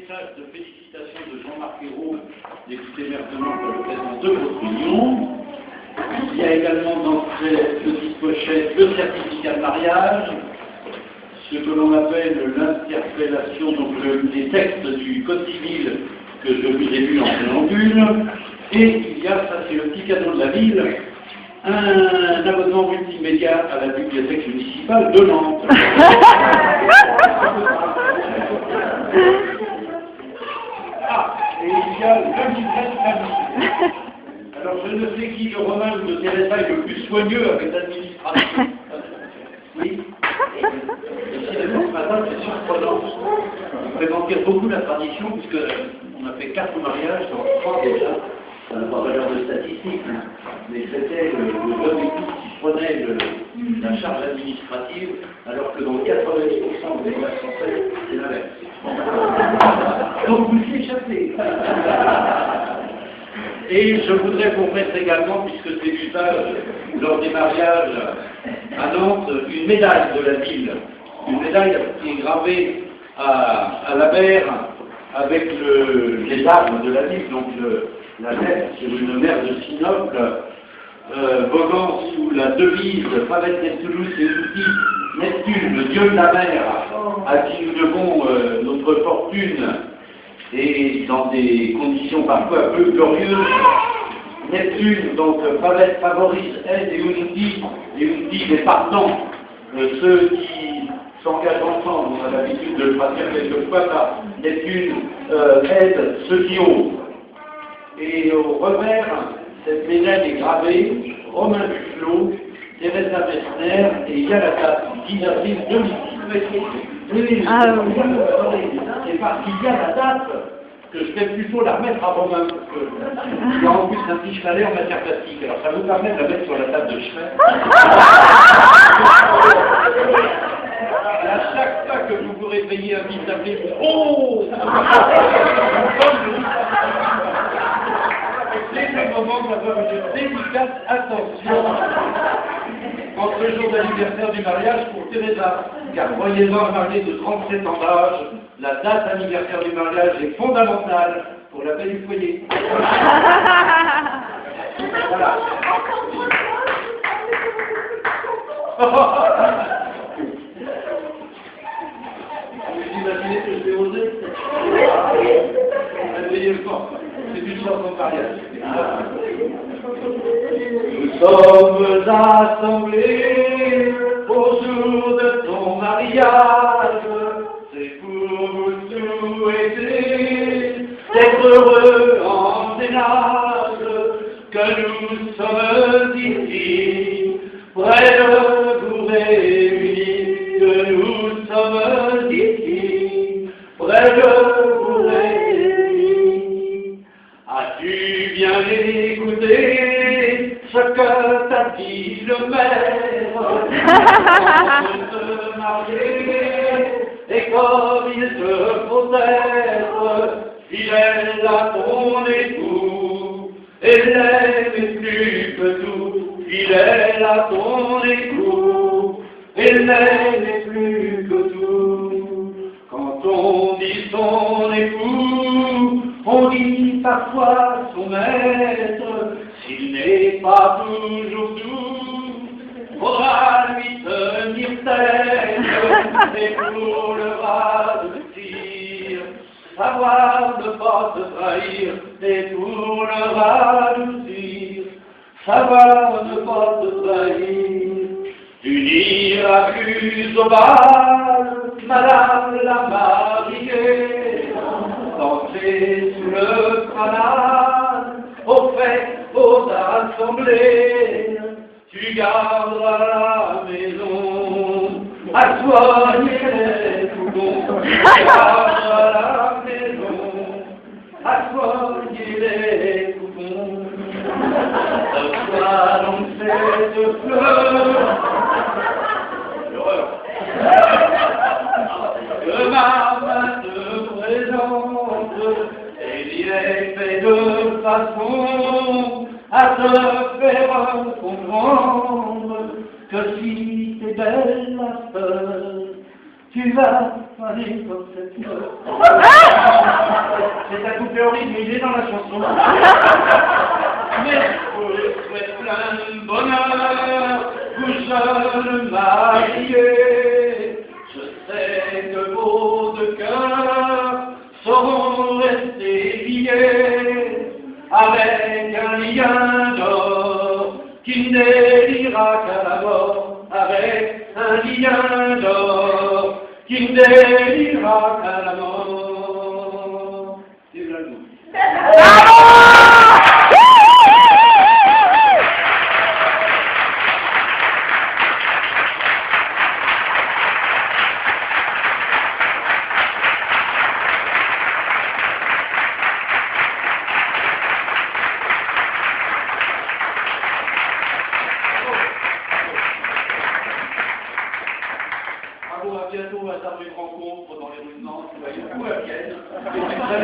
message de félicitations de Jean-Marc Ayrault, député maire de Nantes, pour l'occasion de votre union. Il y a également dans cette petite pochette le certificat de mariage, ce que l'on appelle l'interpellation, donc les textes du Code civil que je vous ai lu en préambule. Et il y a, ça c'est le petit cadeau de la ville, un abonnement multimédia à la bibliothèque municipale de Nantes. Ah, et il y a le livret de famille. Alors je ne sais qui de Romain ou de Teresa est le plus soigneux avec l'administration. Oui. Ici, ce matin, c'est surprenant. On fait manquer beaucoup la tradition, puisqu'on a fait 4 mariages, dans 3 déjà. Ça n'a pas valeur de statistique, hein. Mais c'était le jeune époux qui prenait la charge administrative, alors que dans 90% des États français, c'est l'inverse. Donc vous échappez. Et je voudrais vous mettre également, puisque c'est l'usage lors des mariages à Nantes, une médaille de la ville. Une médaille qui est gravée à la mer avec les armes de la ville, donc la lettre sur une mer de Sinople, voguant sous la devise Favet Neptunus et Uti, Neptune, le dieu de la mer, à qui nous devons notre fortune, et dans des conditions parfois peu glorieuses. Neptune, donc Favet favorise, aide et Uti les partants, ceux qui s'engagent ensemble. On a l'habitude de le traduire quelquefois par Neptune aide ceux qui osent. Et au revers, cette médaille est gravée Romain Bufflot, Teresa Messner, et il y a la date 10 avril 2006. C'est parce qu'il y a la date que je vais plutôt la remettre à Romain, parce qu'il y a en plus un petit chevalet en matière plastique. Alors ça vous permet de la mettre sur la table de chevet. Et à chaque fois que vous vous réveillez un petit avril, oh, c'est le moment d'avoir une délicate attention en ce jour d'anniversaire du mariage pour Teresa, car croyez-moi, mariée de 37 ans d'âge, la date anniversaire du mariage est fondamentale pour la paix du foyer. Voilà. Vous imaginez que je vais oser? Réveillez-vous. C'est une chanson de mariage. Nous sommes assemblés au jour de ton mariage. C'est pour vous souhaiter d'être heureux en ménage que nous sommes ici, près de vous réunis, que nous sommes ici, près de vous réunis. As-tu bien écouté ce que t'a dit le maire? On peut se marier, et comme il te faut être fidèle à ton époux, et l'aimer plus que tout, fidèle à ton époux, et l'aimer plus que tout. Quand on dit son époux, on dit parfois son maître, s'il n'est pas toujours doux, faudra lui tenir tête, et pour le radoucir, savoir ne pas se trahir, et pour le radoucir, savoir ne pas se trahir. Tu n'iras plus au bal, madame la mariée, danser sous le canal, aux fêtes, aux assemblées, tu garderas la maison, à soigner les fourgons, tu garderas la maison, à soigner les fourgons. Reçois donc cette fleur, que ma main te présente, et est fait de façon à te faire comprendre que si t'es belle ma sœur, tu vas fané comme cette fleur. C'est un couplet horrible, mais il est dans la chanson. Mais je vous souhaite plein de bonheur, vous jeunes mariés. Je sais que vos deux cœurs seront restés liés avec un lien d'or qui ne délira qu'à la mort, avec un lien d'or qui ne délira qu'à la mort. C'est la nous. À bientôt à table de rencontre dans les rues de Nantes, vous voyez, ou à Vienne, et c'est très